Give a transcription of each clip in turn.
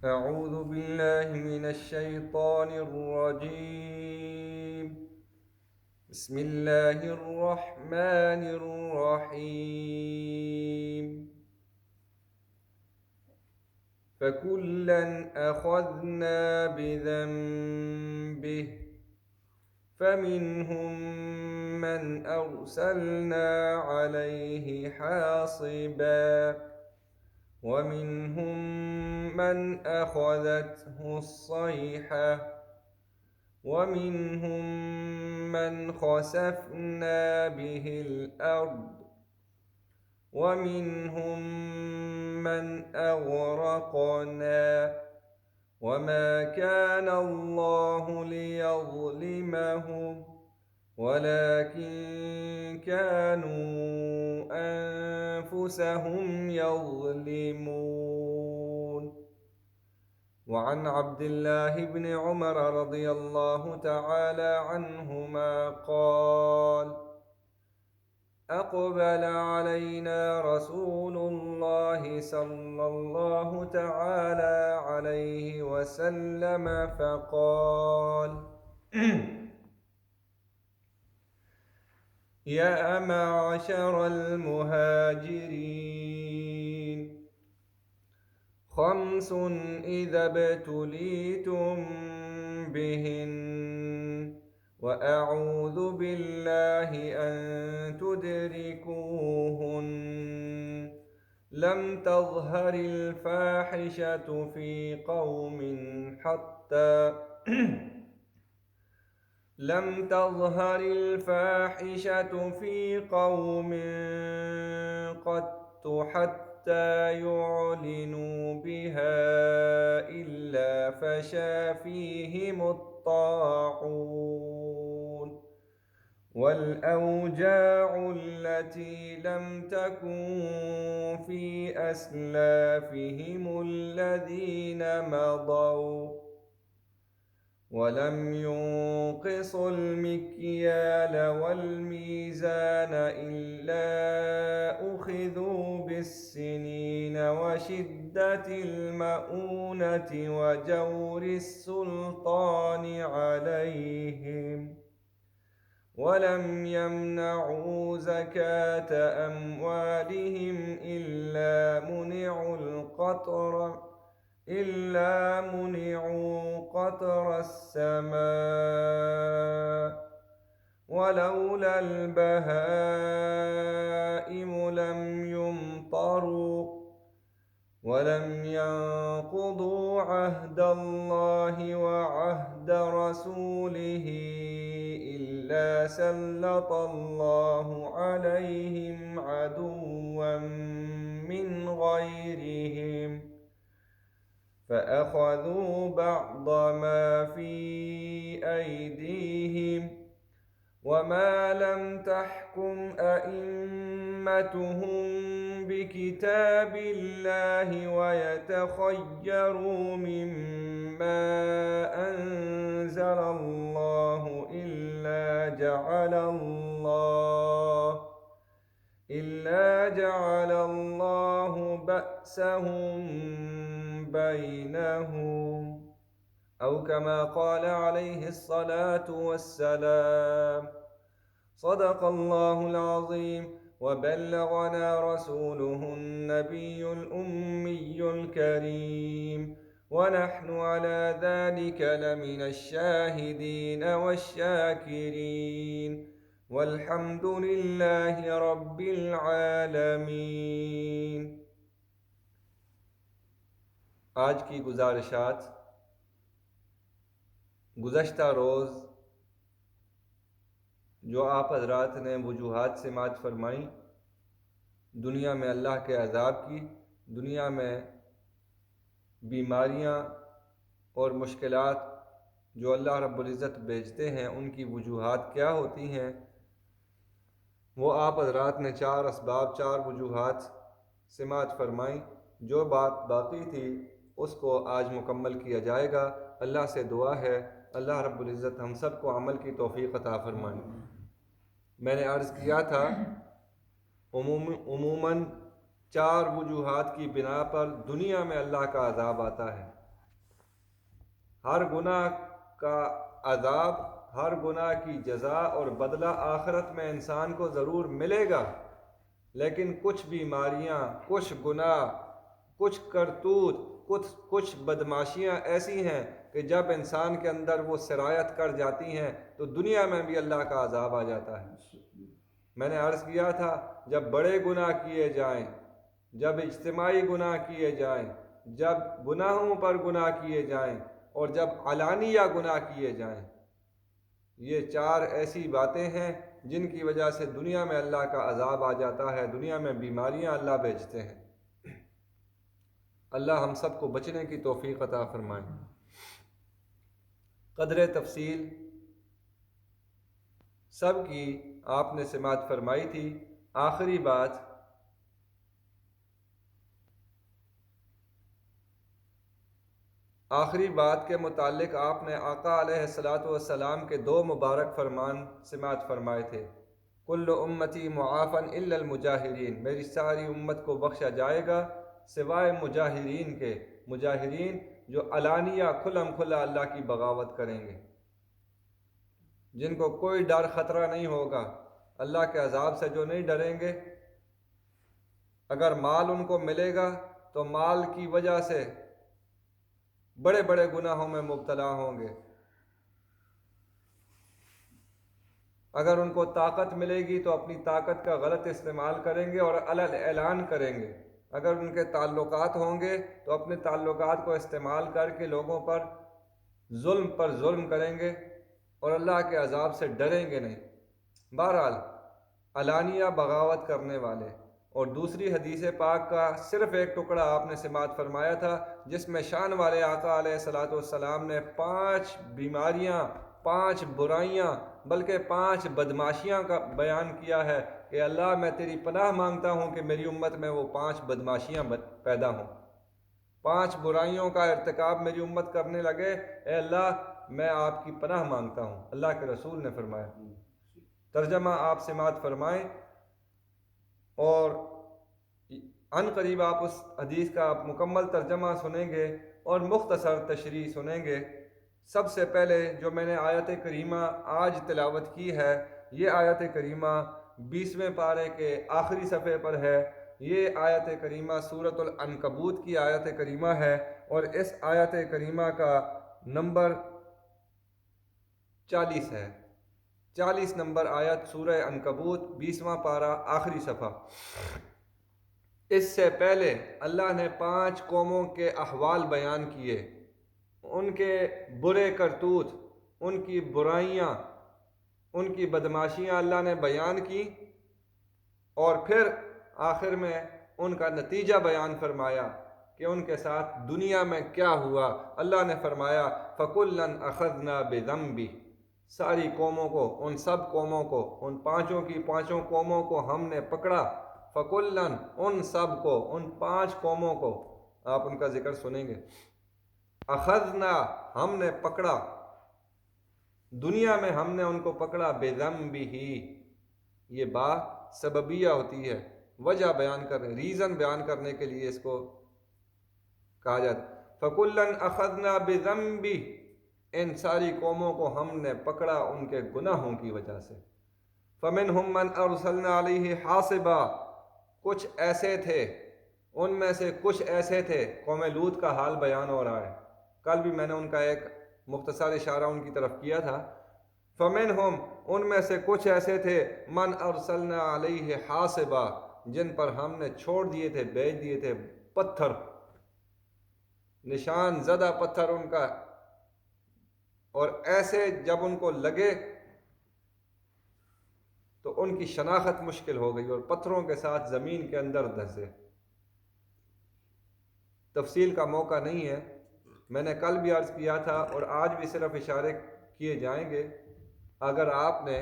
أعوذ بالله من الشيطان الرجيم. بسم الله الرحمن الرحيم. فكلا أخذنا بذنبه فمنهم من أرسلنا عليه حاصبا ومنهم من أخذته الصيحة ومنهم من خسفنا به الأرض ومنهم من أغرقنا وما كان الله ليظلمهم ولكن كانوا أنفسهم يظلمون. وعن عبد الله بن عمر رضي الله تعالى عنهما قال: أقبل علينا رسول الله صلى الله تعالى عليه وسلم فقال: يا معشر المهاجرين، خمس إذا ابتليتم بهن وأعوذ بالله أن تدركوهن. لم تظهر الفاحشة في قوم حتى لم تظهر الفاحشة في قوم قط حتى يعلنوا بها إلا فشى فيهم الطاعون والأوجاع التي لم تكن في أسلافهم الذين مضوا، ولم ينقصوا المكيال والميزان إلا أخذوا بالسنين وشدة المؤونة وجور السلطان عليهم، ولم يمنعوا زكاة أموالهم إلا منعوا قطر السماء، ولولا البهائم لم يمطروا، ولم ينقضوا عهد الله وعهد رسوله إلا سلط الله عليهم عدوا من غيرهم فأخذوا بعض ما في أيديهم، وما لم تحكم أئمتهم بكتاب الله ويتخيروا مما أنزل الله إلا جعل الله بأسهم بينهم، أو كما قال عليه الصلاة والسلام. صدق الله العظيم، وبلغنا رسوله النبي الأمي الكريم، ونحن على ذلك لمن الشاهدين والشاكرين، والحمد لله رب العالمين۔ آج کی گزارشات۔ گزشتہ روز جو آپ حضرات نے وجوہات سماعت فرمائیں دنیا میں اللہ کے عذاب کی، دنیا میں بیماریاں اور مشکلات جو اللہ رب العزت بھیجتے ہیں ان کی وجوہات کیا ہوتی ہیں، وہ آپ حضرات نے 4 اسباب 4 وجوہات سماعت فرمائیں۔ جو بات باقی تھی اس کو آج مکمل کیا جائے گا۔ اللہ سے دعا ہے اللہ رب العزت ہم سب کو عمل کی توفیق عطا فرمائے۔ میں نے عرض کیا تھا عموماً 4 وجوہات کی بنا پر دنیا میں اللہ کا عذاب آتا ہے۔ ہر گناہ کا عذاب، ہر گناہ کی جزا اور بدلہ آخرت میں انسان کو ضرور ملے گا، لیکن کچھ بیماریاں، کچھ گناہ، کچھ کرتوت، کچھ بدماشیاں ایسی ہیں کہ جب انسان کے اندر وہ سرایت کر جاتی ہیں تو دنیا میں بھی اللہ کا عذاب آ جاتا ہے۔ میں نے عرض کیا تھا، جب بڑے گناہ کیے جائیں، جب اجتماعی گناہ کیے جائیں، جب گناہوں پر گناہ کیے جائیں اور جب علانیہ گناہ کیے جائیں، یہ چار ایسی باتیں ہیں جن کی وجہ سے دنیا میں اللہ کا عذاب آ جاتا ہے، دنیا میں بیماریاں اللہ بھیجتے ہیں۔ اللہ ہم سب کو بچنے کی توفیق عطا فرمائے۔ قدر تفصیل سب کی آپ نے سماعت فرمائی تھی۔ آخری بات کے متعلق آپ نے آقا علیہ الصلاۃ والسلام کے دو مبارک فرمان سماعت فرمائے تھے۔ کل امتی معافن الا المجاہرین، میری ساری امت کو بخشا جائے گا سوائے مجاہرین کے، مجاہرین جو علانیہ کھلم کھلا اللہ کی بغاوت کریں گے، جن کو کوئی ڈر خطرہ نہیں ہوگا، اللہ کے عذاب سے جو نہیں ڈریں گے۔ اگر مال ان کو ملے گا تو مال کی وجہ سے بڑے بڑے گناہوں میں مبتلا ہوں گے۔ اگر ان کو طاقت ملے گی تو اپنی طاقت کا غلط استعمال کریں گے اور علل اعلان کریں گے۔ اگر ان کے تعلقات ہوں گے تو اپنے تعلقات کو استعمال کر کے لوگوں پر ظلم کریں گے اور اللہ کے عذاب سے ڈریں گے نہیں۔ بہرحال علانیہ بغاوت کرنے والے۔ اور دوسری حدیث پاک کا صرف ایک ٹکڑا آپ نے سماعت فرمایا تھا جس میں شان والے آقا علیہ الصلاۃ والسلام نے 5 بیماریاں، 5 برائیاں، بلکہ 5 بدماشیاں کا بیان کیا ہے کہ اللہ میں تیری پناہ مانگتا ہوں کہ میری امت میں وہ 5 بدماشیاں پیدا ہوں، 5 برائیوں کا ارتکاب میری امت کرنے لگے، اے اللہ میں آپ کی پناہ مانگتا ہوں۔ اللہ کے رسول نے فرمایا۔ ترجمہ آپ سماعت فرمائیں اور عن قریب آپ اس حدیث کا مکمل ترجمہ سنیں گے اور مختصر تشریح سنیں گے۔ سب سے پہلے جو میں نے آیت کریمہ آج تلاوت کی ہے، یہ آیت کریمہ 20ویں پارے کے آخری صفحے پر ہے۔ یہ آیت کریمہ سورۃ العنکبوت کی آیت کریمہ ہے اور اس آیت کریمہ کا نمبر 40 ہے۔ 40 نمبر آیت سورہ عنکبوت، 20واں پارہ، آخری صفحہ۔ اس سے پہلے اللہ نے 5 قوموں کے احوال بیان کیے، ان کے برے کرتوت، ان کی برائیاں، ان کی بدماشیاں اللہ نے بیان کی اور پھر آخر میں ان کا نتیجہ بیان فرمایا کہ ان کے ساتھ دنیا میں کیا ہوا۔ اللہ نے فرمایا فَكُلًّا أَخَذْنَا بِذَنبِهِ، ساری قوموں کو، ان سب قوموں کو، ان 5 قوموں کو ہم نے پکڑا۔ فَكُلًّا، ان سب کو، ان 5 قوموں کو، آپ ان کا ذکر سنیں گے۔ اخذنا، ہم نے پکڑا، دنیا میں ہم نے ان کو پکڑا، بِذَنبِهِ، یہ با سببیہ ہوتی ہے، وجہ بیان کرنے، ریزن بیان کرنے کے لیے اس کو کہا جاتا ہے۔ فَكُلًّا أَخَذْنَا بِذَنبِهِ، ان ساری قوموں کو ہم نے پکڑا ان کے گناہوں کی وجہ سے۔ فَمِنْهُمْ مَنْ أَرْسَلْنَا عَلَيْهِ حَاصِبًا، کچھ ایسے تھے، ان میں سے کچھ ایسے تھے، قوم لوط کا حال بیان ہو رہا ہے، کل بھی میں نے ان کا ایک مختصر اشارہ ان کی طرف کیا تھا۔ فَمِنْهُمْ، ان میں سے کچھ ایسے تھے، مَنْ أَرْسَلْنَا عَلَيْهِ حَاصِبًا، جن پر ہم نے چھوڑ دیے تھے، بھیج دیے تھے پتھر، نشان زدہ پتھر ان کا، اور ایسے جب ان کو لگے تو ان کی شناخت مشکل ہو گئی اور پتھروں کے ساتھ زمین کے اندر دھسے۔ تفصیل کا موقع نہیں ہے، میں نے کل بھی عرض کیا تھا اور آج بھی صرف اشارے کیے جائیں گے۔ اگر آپ نے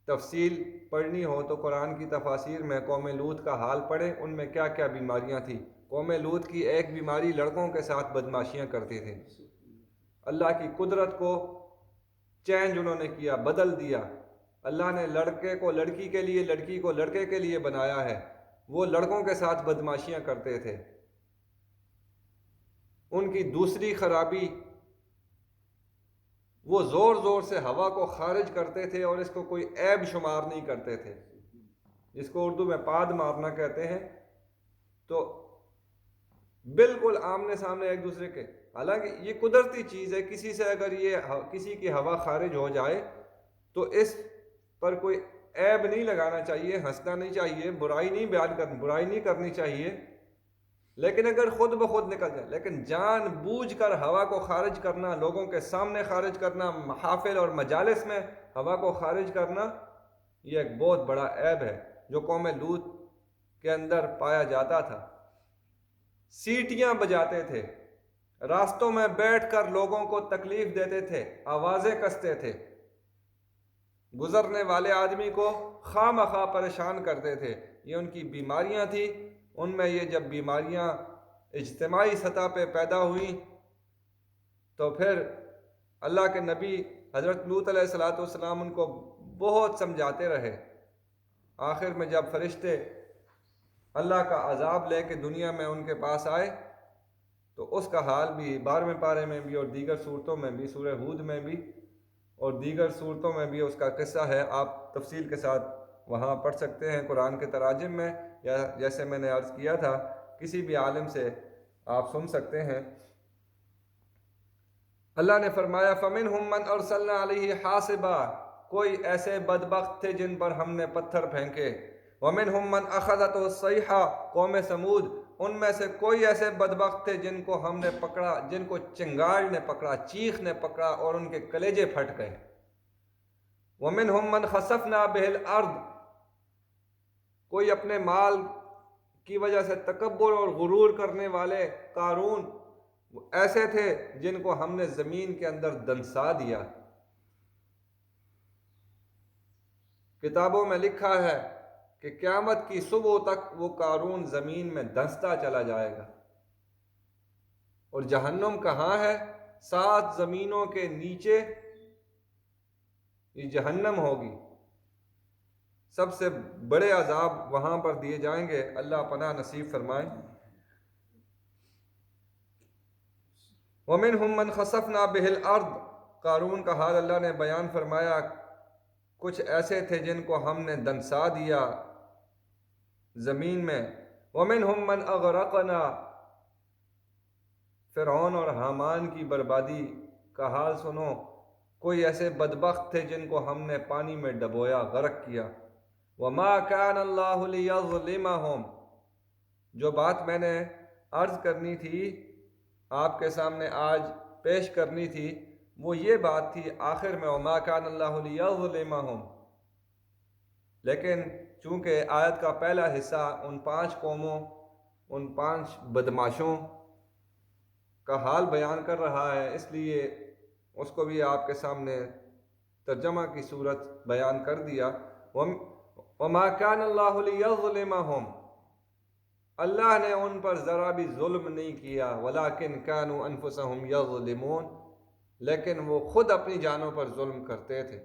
تفصیل پڑھنی ہو تو قرآن کی تفاسیر میں قوم لوط کا حال پڑھیں، ان میں کیا کیا بیماریاں تھیں۔ قوم لوط کی ایک بیماری لڑکوں کے ساتھ بدماشیاں کرتے تھے، اللہ کی قدرت کو چینج انہوں نے کیا، بدل دیا۔ اللہ نے لڑکے کو لڑکی کے لیے، لڑکی کو لڑکے کے لیے بنایا ہے، وہ لڑکوں کے ساتھ بدماشیاں کرتے تھے۔ ان کی دوسری خرابی وہ زور زور سے ہوا کو خارج کرتے تھے اور اس کو کوئی عیب شمار نہیں کرتے تھے، جس کو اردو میں پاد مارنا کہتے ہیں۔ تو بالکل آمنے سامنے ایک دوسرے کے، حالانکہ یہ قدرتی چیز ہے، کسی سے اگر کسی کی ہوا خارج ہو جائے تو اس پر کوئی عیب نہیں لگانا چاہیے، ہنسنا نہیں چاہیے، برائی نہیں کرنی چاہیے، لیکن اگر خود بخود نکل جائے، لیکن جان بوجھ کر ہوا کو خارج کرنا، لوگوں کے سامنے خارج کرنا، محافل اور مجالس میں ہوا کو خارج کرنا، یہ ایک بہت بڑا عیب ہے جو قوم لوط کے اندر پایا جاتا تھا۔ سیٹیاں بجاتے تھے، راستوں میں بیٹھ کر لوگوں کو تکلیف دیتے تھے، آوازیں کستے تھے، گزرنے والے آدمی کو خواہ مخواہ پریشان کرتے تھے۔ یہ ان کی بیماریاں تھیں۔ ان میں یہ جب بیماریاں اجتماعی سطح پہ پیدا ہوئیں تو پھر اللہ کے نبی حضرت لوط علیہ السلام ان کو بہت سمجھاتے رہے۔ آخر میں جب فرشتے اللہ کا عذاب لے کے دنیا میں ان کے پاس آئے تو اس کا حال بھی 12ویں پارے میں بھی اور دیگر صورتوں میں بھی، سورہ ہود میں بھی اور دیگر صورتوں میں بھی اس کا قصہ ہے۔ آپ تفصیل کے ساتھ وہاں پڑھ سکتے ہیں قرآن کے تراجم میں، یا جیسے میں نے عرض کیا تھا کسی بھی عالم سے آپ سن سکتے ہیں۔ اللہ نے فرمایا فَمِنْهُمْ مَنْ أَرْسَلْنَا عَلَيْهِ حَاصِبًا، کوئی ایسے بدبخت تھے جن پر ہم نے پتھر پھینکے۔ وَمِنْهُمْ مَنْ أَخَذَتْهُ الصَّيْحَةُ، قوم سمود ان میں سے کوئی ایسے بدبخت تھے جن کو ہم نے پکڑا، جن کو چنگاڑ نے پکڑا، چیخ نے پکڑا اور ان کے کلیجے پھٹ گئے۔ وَمِنْهُمْ مَنْ خَسَفْنَا بِهِ الْأَرْضِ، کوئی اپنے مال کی وجہ سے تکبر اور غرور کرنے والے قارون ایسے تھے جن کو ہم نے زمین کے اندر دنسا دیا۔ کتابوں میں لکھا ہے کہ قیامت کی صبح تک وہ قارون زمین میں دھنستا چلا جائے گا۔ اور جہنم کہاں ہے؟ 7 زمینوں کے نیچے یہ جہنم ہوگی، سب سے بڑے عذاب وہاں پر دیے جائیں گے، اللہ پناہ نصیب فرمائے۔ وَمِنْهُمْ مَنْ خَسَفْنَا بِهِ الْأَرْضِ، قارون کا حال اللہ نے بیان فرمایا، کچھ ایسے تھے جن کو ہم نے دنسا دیا زمین میں۔ وَمِنْهُمْ مَنْ أَغْرَقْنَا، فرعون اور حامان کی بربادی کا حال سنو، کوئی ایسے بدبخت تھے جن کو ہم نے پانی میں ڈبویا، غرق کیا۔ وَمَا كَانَ اللَّهُ لِيَظْلِمَهُمْ، جو بات میں نے عرض کرنی تھی آپ کے سامنے آج پیش کرنی تھی وہ یہ بات تھی آخر میں وَمَا كَانَ اللَّهُ لِيَظْلِمَهُمْ، لیکن چونکہ آیت کا پہلا حصہ ان 5 قوموں، ان 5 بدماشوں کا حال بیان کر رہا ہے، اس لیے اس کو بھی آپ کے سامنے ترجمہ کی صورت بیان کر دیا۔ وَمَا كَانَ اللَّهُ لِيَظْلِمَهُمْ، اللہ نے ان پر ذرا بھی ظلم نہیں کیا، وَلَكِنْ كَانُوا أَنفُسَهُمْ يَظْلِمُونَ، لیکن وہ خود اپنی جانوں پر ظلم کرتے تھے۔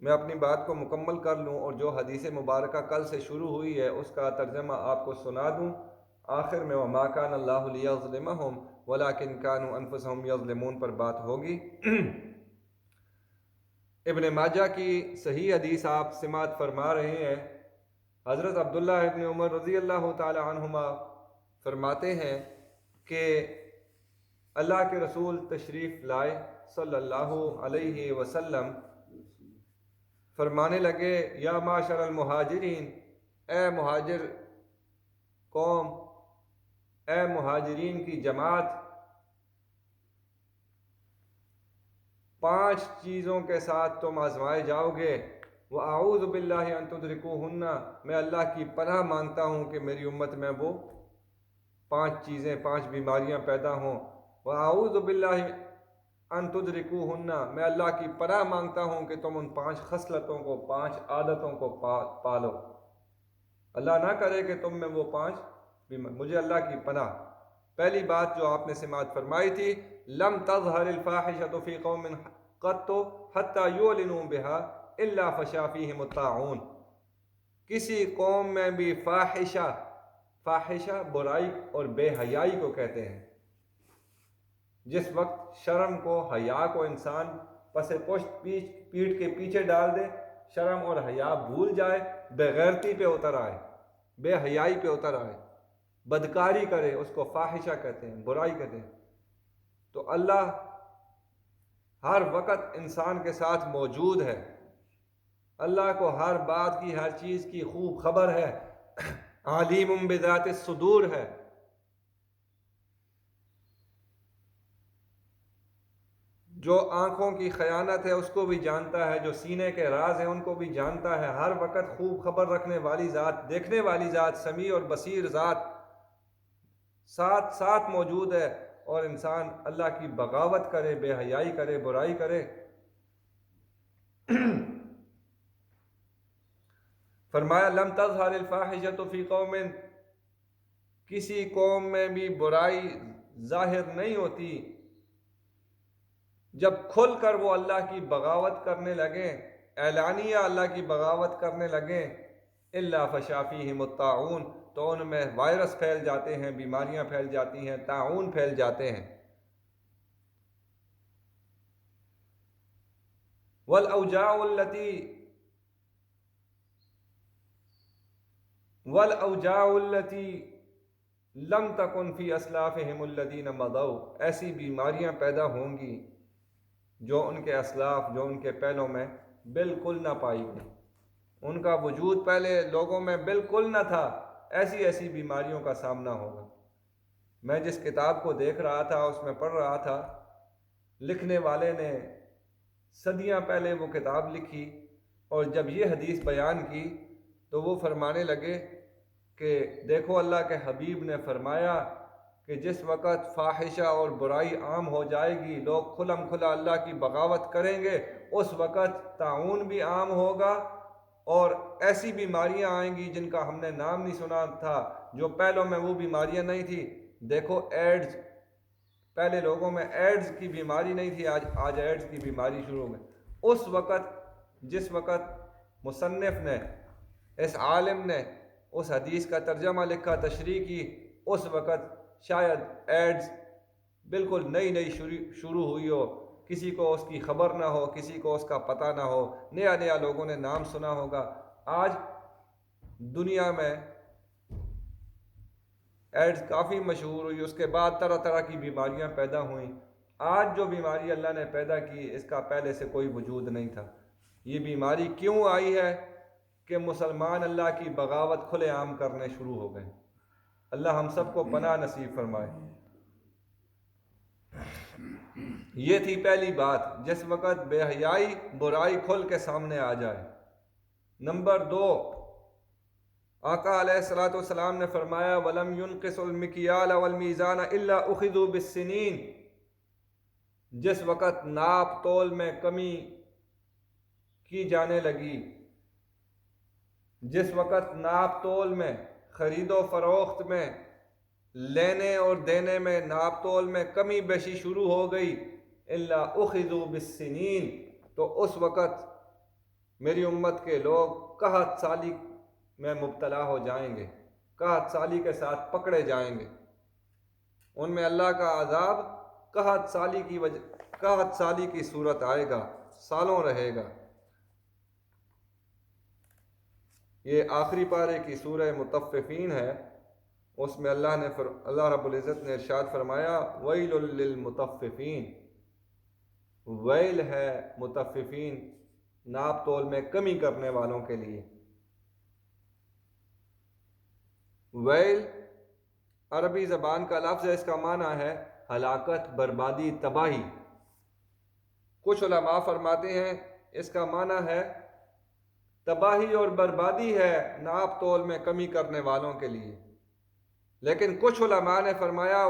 میں اپنی بات کو مکمل کر لوں اور جو حدیث مبارکہ کل سے شروع ہوئی ہے اس کا ترجمہ آپ کو سنا دوں۔ آخر میں وَمَا كَانَ اللَّهُ لِيَظْلِمَهُمْ وَلَكِنْ كَانُوا أَنفُسَهُمْ يَظْلِمُونَ پر بات ہوگی۔ ابن ماجہ کی صحیح حدیث آپ سماعت فرما رہے ہیں، حضرت عبداللہ ابن عمر رضی اللہ تعالی عنہما فرماتے ہیں کہ اللہ کے رسول تشریف لائے صلی اللہ علیہ وسلم، فرمانے لگے یا معاشر المہاجرین، اے مہاجر قوم، اے مہاجرین کی جماعت، 5 چیزوں کے ساتھ تم آزمائے جاؤ گے۔ وَأَعُوذُ بِاللَّهِ أَن تُدْرِكُوهُنَّ، میں اللہ کی پناہ مانگتا ہوں کہ میری امت میں وہ 5 چیزیں، 5 بیماریاں پیدا ہوں۔ وَأَعُوذُ بِاللَّهِ أَن تُدْرِكُوهُنَّ، میں اللہ کی پناہ مانگتا ہوں کہ تم ان 5 خصلتوں کو، 5 عادتوں کو پالو۔ اللہ نہ کرے کہ تم میں وہ 5 مجھے اللہ کی پناہ۔ پہلی بات جو آپ نے سماعت فرمائی تھی، لم تظہر الفاحشۃ فی قوم قط حتی یعلنوا بها الا فشا فیہم الطاعون، کسی قوم میں بھی فاحشہ برائی اور بے حیائی کو کہتے ہیں، جس وقت شرم کو، حیا کو انسان پس پشت پیٹھ کے پیچھے ڈال دے، شرم اور حیا بھول جائے، بے غیرتی پہ اتر آئے، بے حیائی پہ اتر آئے، بدکاری کرے، اس کو فاحشہ کہتے ہیں، برائی کہتے ہیں، تو اللہ ہر وقت انسان کے ساتھ موجود ہے، اللہ کو ہر بات کی، ہر چیز کی خوب خبر ہے، علیم بذات الصدور ہے۔ جو آنکھوں کی خیانت ہے اس کو بھی جانتا ہے، جو سینے کے راز ہیں ان کو بھی جانتا ہے، ہر وقت خوب خبر رکھنے والی ذات، دیکھنے والی ذات، سمیع اور بصیر ذات ساتھ ساتھ موجود ہے، اور انسان اللہ کی بغاوت کرے، بے حیائی کرے، برائی کرے۔ فرمایا لم تظہر الفاحشۃ فی قوم، کسی قوم میں بھی برائی ظاہر نہیں ہوتی جب کھل کر وہ اللہ کی بغاوت کرنے لگیں، اعلانیہ اللہ کی بغاوت کرنے لگیں، الا فشا فیہم الطاعون، تو ان میں وائرس پھیل جاتے ہیں، بیماریاں پھیل جاتی ہیں، طاعون پھیل جاتے ہیں۔ والاوجاع التي لم تکن فی اسلافہم الذین مضوا، ایسی بیماریاں پیدا ہوں گی جو ان کے اسلاف، جو ان کے پہلوں میں بالکل نہ پائی گئی، ان کا وجود پہلے لوگوں میں بالکل نہ تھا، ایسی ایسی بیماریوں کا سامنا ہوگا۔ میں جس کتاب کو دیکھ رہا تھا، اس میں پڑھ رہا تھا، لکھنے والے نے صدیاں پہلے وہ کتاب لکھی، اور جب یہ حدیث بیان کی تو وہ فرمانے لگے کہ دیکھو اللہ کے حبیب نے فرمایا کہ جس وقت فاحشہ اور برائی عام ہو جائے گی، لوگ کھلم کھلا اللہ کی بغاوت کریں گے، اس وقت طاعون بھی عام ہوگا، اور ایسی بیماریاں آئیں گی جن کا ہم نے نام نہیں سنا تھا، جو پہلوں میں وہ بیماریاں نہیں تھی۔ دیکھو ایڈز، پہلے لوگوں میں ایڈز کی بیماری نہیں تھی، آج ایڈز کی بیماری شروع ہو گئی۔ اس وقت، جس وقت مصنف نے، اس عالم نے اس حدیث کا ترجمہ لکھا، تشریح کی، اس وقت شاید ایڈز بالکل نئی نئی شروع ہوئی ہو، کسی کو اس کی خبر نہ ہو، کسی کو اس کا پتہ نہ ہو، نیا نیا لوگوں نے نام سنا ہوگا۔ آج دنیا میں ایڈز کافی مشہور ہوئی، اس کے بعد طرح طرح کی بیماریاں پیدا ہوئیں۔ آج جو بیماری اللہ نے پیدا کی، اس کا پہلے سے کوئی وجود نہیں تھا۔ یہ بیماری کیوں آئی ہے کہ مسلمان اللہ کی بغاوت کھلے عام کرنے شروع ہو گئے۔ اللہ ہم سب کو پناہ نصیب فرمائے۔ یہ تھی پہلی بات، جس وقت بے حیائی، برائی کھل کے سامنے آ جائے۔ نمبر 2، آقا علیہ الصلوۃ والسلام نے فرمایا وَلَمْ يُنْقِصُ الْمِكْيَالَ وَالْمِيزَانَ إِلَّا أُخِذُوا بِالسِّنِينَ، جس وقت ناپ تول میں کمی کی جانے لگی، جس وقت ناپ تول میں، خرید و فروخت میں، لینے اور دینے میں، ناپ تول میں کمی بیشی شروع ہو گئی، الا اخذوا بالسنین، تو اس وقت میری امت کے لوگ قحط سالی میں مبتلا ہو جائیں گے، قحط سالی کے ساتھ پکڑے جائیں گے۔ ان میں اللہ کا عذاب قحط سالی کی صورت آئے گا، سالوں رہے گا۔ یہ آخری پارے کی سورہ مطففین ہے، اس میں اللہ رب العزت نے ارشاد فرمایا ویل للمطففین، ویل ہے مطففین، ناپ تول میں کمی کرنے والوں کے لیے۔ ویل عربی زبان کا لفظ ہے، اس کا معنی ہے ہلاکت، بربادی، تباہی۔ کچھ علماء فرماتے ہیں اس کا معنی ہے تباہی اور بربادی ہے ناپ تول میں کمی کرنے والوں کے لیے، لیکن کچھ علماء نے فرمایا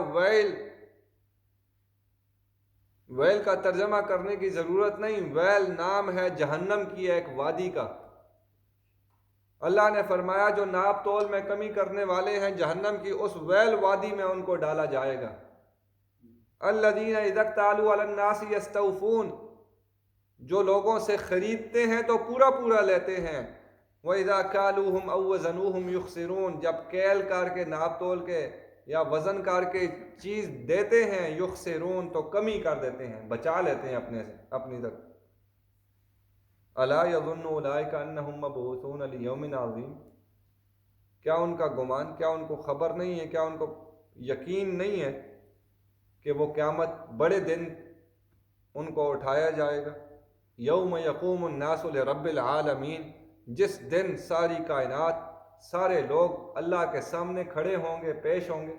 ویل کا ترجمہ کرنے کی ضرورت نہیں، ویل نام ہے جہنم کی ایک وادی کا۔ اللہ نے فرمایا جو ناپ تول میں کمی کرنے والے ہیں، جہنم کی اس ویل وادی میں ان کو ڈالا جائے گا۔ الذین اذا اکتالوا علی الناس یستوفون، جو لوگوں سے خریدتے ہیں تو پورا پورا لیتے ہیں، وَإِذَا كَالُوهُمْ أَوْ وَزَنُوهُمْ يُخْسِرُونَ، جب کیل کر کے، ناپ تول کے یا وزن کر کے چیز دیتے ہیں یخسرون تو کمی کر دیتے ہیں، بچا لیتے ہیں اپنے سے اپنی طرف۔ الا یظن اولئک انہم مبعوثون لیوم عظیم، کیا ان کا گمان، کیا ان کو خبر نہیں ہے، کیا ان کو یقین نہیں ہے کہ وہ قیامت بڑے دن ان کو اٹھایا جائے گا؟ یوم یقوم الناس لرب العالمین، جس دن ساری کائنات، سارے لوگ اللہ کے سامنے کھڑے ہوں گے، پیش ہوں گے۔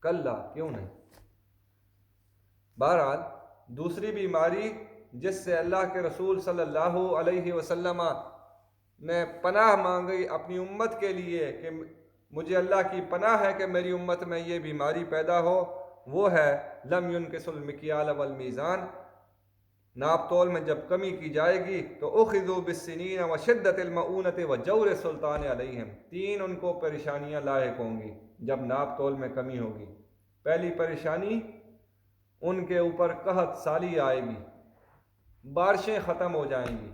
کلا، کیوں نہیں۔ بہرحال دوسری بیماری جس سے اللہ کے رسول صلی اللہ علیہ وسلم نے پناہ مانگی اپنی امت کے لیے کہ مجھے اللہ کی پناہ ہے کہ میری امت میں یہ بیماری پیدا ہو، وہ ہے لم ينقص المکیال والمیزان، ناپ تول میں جب کمی کی جائے گی تو اخذوا بالسنین وشدت المؤونۃ وجور السلطان علیہم، تین ان کو پریشانیاں لاحق ہوں گی جب ناپ تول میں کمی ہوگی۔ پہلی پریشانی، ان کے اوپر قحط سالی آئے گی، بارشیں ختم ہو جائیں گی،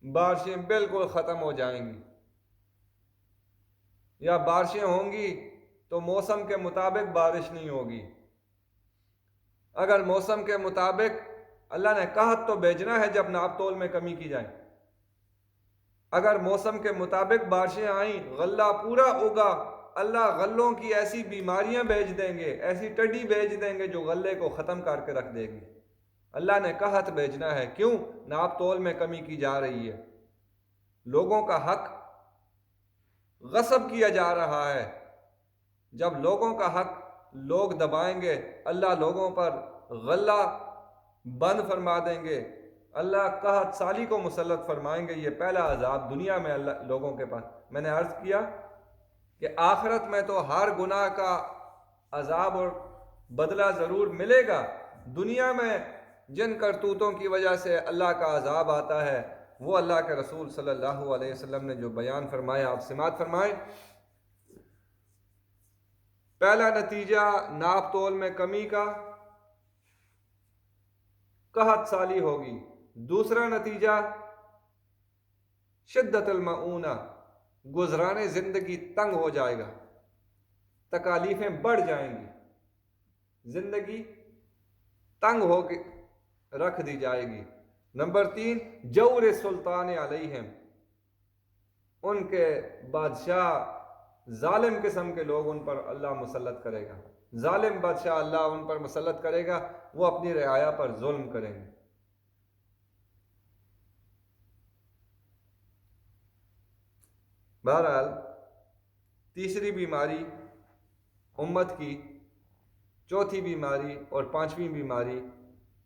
بارشیں بالکل ختم ہو جائیں گی، یا بارشیں ہوں گی تو موسم کے مطابق بارش نہیں ہوگی۔ اگر موسم کے مطابق، اللہ نے قحط تو بھیجنا ہے جب ناپ تول میں کمی کی جائے، اگر موسم کے مطابق بارشیں آئیں، غلہ پورا اگا، اللہ غلوں کی ایسی بیماریاں بھیج دیں گے، ایسی ٹڈی بھیج دیں گے جو غلے کو ختم کر کے رکھ دے گی۔ اللہ نے قحط بھیجنا ہے، کیوں؟ ناپ تول میں کمی کی جا رہی ہے، لوگوں کا حق غصب کیا جا رہا ہے۔ جب لوگوں کا حق لوگ دبائیں گے، اللہ لوگوں پر غلہ بند فرما دیں گے، اللہ قحط سالی کو مسلط فرمائیں گے۔ یہ پہلا عذاب دنیا میں اللہ لوگوں کے پاس۔ میں نے عرض کیا کہ آخرت میں تو ہر گناہ کا عذاب اور بدلہ ضرور ملے گا، دنیا میں جن کرتوتوں کی وجہ سے اللہ کا عذاب آتا ہے وہ اللہ کے رسول صلی اللہ علیہ وسلم نے جو بیان فرمایا، آپ سماعت فرمائیں۔ پہلا نتیجہ ناپ تول میں کمی کا، قحط سالی ہوگی۔ دوسرا نتیجہ شدت المعونہ، گزرانے زندگی تنگ ہو جائے گا، تکالیفیں بڑھ جائیں گی، زندگی تنگ ہو کے رکھ دی جائے گی۔ نمبر 3، جور سلطان علیہم، ان کے بادشاہ، ظالم قسم کے لوگ ان پر اللہ مسلط کرے گا، ظالم بادشاہ اللہ ان پر مسلط کرے گا، وہ اپنی رعایا پر ظلم کریں گے۔ بہرحال تیسری بیماری امت کی، چوتھی بیماری اور پانچویں بیماری،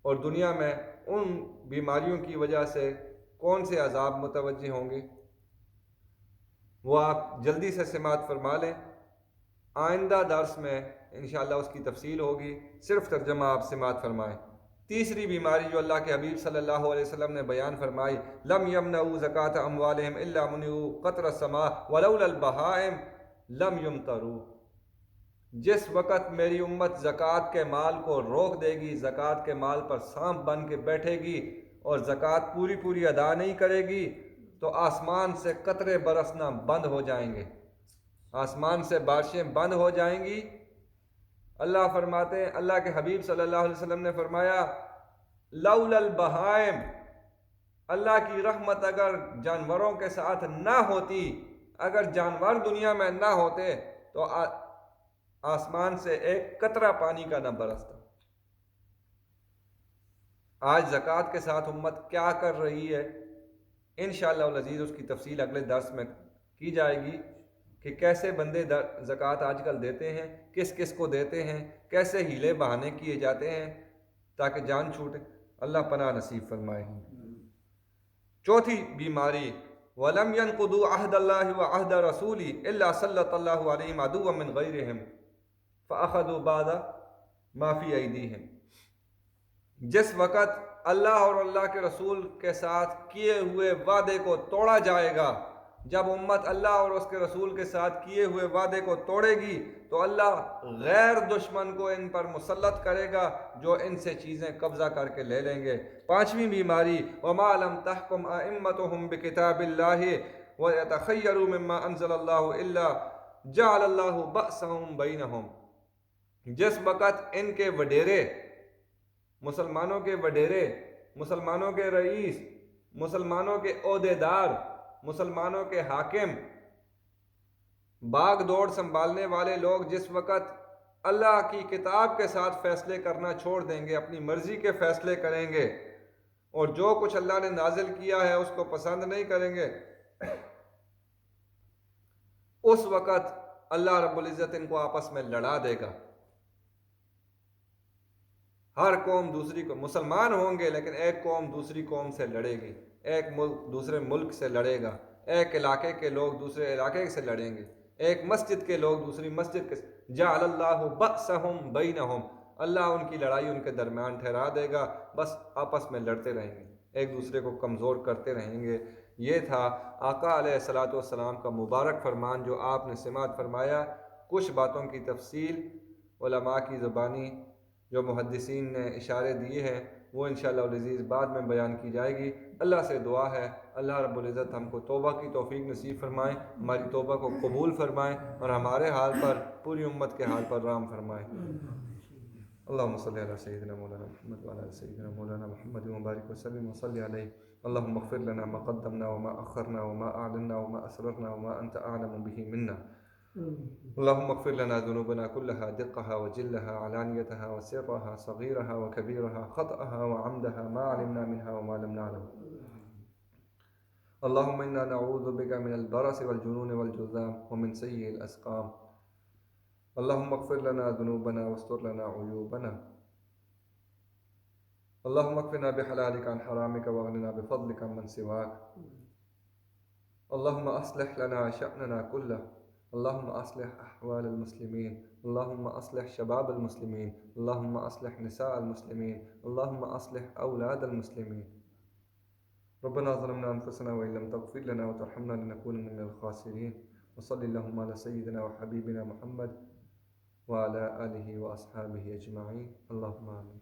اور دنیا میں ان بیماریوں کی وجہ سے کون سے عذاب متوجہ ہوں گے، وہ آپ جلدی سے سماعت فرما لیں۔ آئندہ درس میں انشاءاللہ اس کی تفصیل ہوگی، صرف ترجمہ آپ سماعت فرمائیں۔ تیسری بیماری جو اللہ کے حبیب صلی اللہ علیہ وسلم نے بیان فرمائی، لم یمنعوا زکاۃ اموالہم الا منعوا قطر السماء ولولا البہائم لم یمطروا، جس وقت میری امت زکوٰۃ کے مال کو روک دے گی، زکوٰۃ کے مال پر سانپ بن کے بیٹھے گی اور زکوٰۃ پوری ادا نہیں کرے گی تو آسمان سے قطرے برسنا بند ہو جائیں گے، آسمان سے بارشیں بند ہو جائیں گی۔ اللہ فرماتے ہیں، اللہ کے حبیب صلی اللہ علیہ وسلم نے فرمایا، لولا البہائم، اللہ کی رحمت اگر جانوروں کے ساتھ نہ ہوتی، اگر جانور دنیا میں نہ ہوتے تو آسمان سے ایک قطرہ پانی کا نہ برستا۔ آج زکوٰۃ کے ساتھ امت کیا کر رہی ہے، انشاءاللہ العزیز اس کی تفصیل اگلے درس میں کی جائے گی کہ کیسے بندے زکوٰۃ آج کل دیتے ہیں، کس کس کو دیتے ہیں، کیسے ہیلے بہانے کیے جاتے ہیں تاکہ جان چھوٹے۔ اللہ پناہ نصیب فرمائے۔ چوتھی بیماری، وَلَمْ يَنْقُضُوا عَهْدَ اللَّهِ وَعَهْدَ رَسُولِهِ إِلَّا سَلَّطَ اللَّهُ عَلَيْهِمْ عَدُوًّا مِّنْ غَيْرِهِمْ فَأَخَذُوا بَعْضَ مَا فِي أَيْدِيهِمْ، جس وقت اللہ اور اللہ کے رسول کے ساتھ کیے ہوئے وعدے کو توڑا جائے گا، جب امت اللہ اور اس کے رسول کے ساتھ کیے ہوئے وعدے کو توڑے گی تو اللہ غیر دشمن کو ان پر مسلط کرے گا جو ان سے چیزیں قبضہ کر کے لے لیں گے۔ پانچویں بیماری، وَمَا لَمْ تَحْكُمْ أَئِمَّتُهُمْ بِكِتَابِ اللَّهِ وَيَتَخَيَّرُوا مِمَّا أَنزَلَ اللَّهُ إِلَّا جعل اللہ بأسہم بینہم، جس وقت ان کے وڈیرے، مسلمانوں کے وڈیرے، مسلمانوں کے رئیس، مسلمانوں کے عہدیدار، مسلمانوں کے حاکم، باغ دوڑ سنبھالنے والے لوگ جس وقت اللہ کی کتاب کے ساتھ فیصلے کرنا چھوڑ دیں گے، اپنی مرضی کے فیصلے کریں گے اور جو کچھ اللہ نے نازل کیا ہے اس کو پسند نہیں کریں گے، اس وقت اللہ رب العزت ان کو آپس میں لڑا دے گا۔ ہر قوم دوسری کو، مسلمان ہوں گے لیکن ایک قوم دوسری قوم سے لڑے گی، ایک ملک دوسرے ملک سے لڑے گا، ایک علاقے کے لوگ دوسرے علاقے سے لڑیں گے، ایک مسجد کے لوگ دوسری مسجد کے، جعل اللہ بأسہم بینہم، اللہ ان کی لڑائی ان کے درمیان ٹھہرا دے گا، بس آپس میں لڑتے رہیں گے، ایک دوسرے کو کمزور کرتے رہیں گے۔ یہ تھا آقا علیہ الصلوۃ والسلام کا مبارک فرمان جو آپ نے سماعت فرمایا۔ کچھ باتوں کی تفصیل علماء کی زبانی جو محدثین نے اشارے دیے ہیں وہ انشاءاللہ العزیز بعد میں بیان کی جائے گی۔ اللہ سے دعا ہے اللہ رب العزت ہم کو توبہ کی توفیق نصیب فرمائے، ہماری توبہ کو قبول فرمائے اور ہمارے حال پر، پوری امت کے حال پر رحم فرمائے۔ اللہم صلی علی سیدنا مولانا محمد وعلی آل سیدنا مولانا محمد وبارک وسلم وصلی علیہ۔ اللہم اغفر لنا ما قدمنا وما اخرنا وما اعلنا وما اسررنا وما انت اعلم به منا۔ اللهم اغفر لنا ذنوبنا كلها دقها وجلها علانيتها وسرها صغيرها وكبيرها خطأها وعمدها ما علمنا منها وما لم نعلم۔ اللهم إنا نعوذ بك من البرص والجنون والجذام ومن سيء الأسقام۔ اللهم اغفر لنا ذنوبنا واستر لنا عيوبنا۔ اللهم اكفنا بحلالك عن حرامك واغننا بفضلك عمن سواك۔ اللهم أصلح لنا شأننا كله، اللهم أصلح أحوال المسلمين، اللهم أصلح شباب المسلمين، اللهم أصلح نساء المسلمين، اللهم أصلح أولاد المسلمين۔ ربنا ظلمنا أنفسنا وإن لم تغفر لنا وترحمنا لنكونن من الخاسرين۔ وصلى اللهم على سيدنا وحبيبنا محمد وعلى آله وأصحابه أجمعين، اللهم آمين۔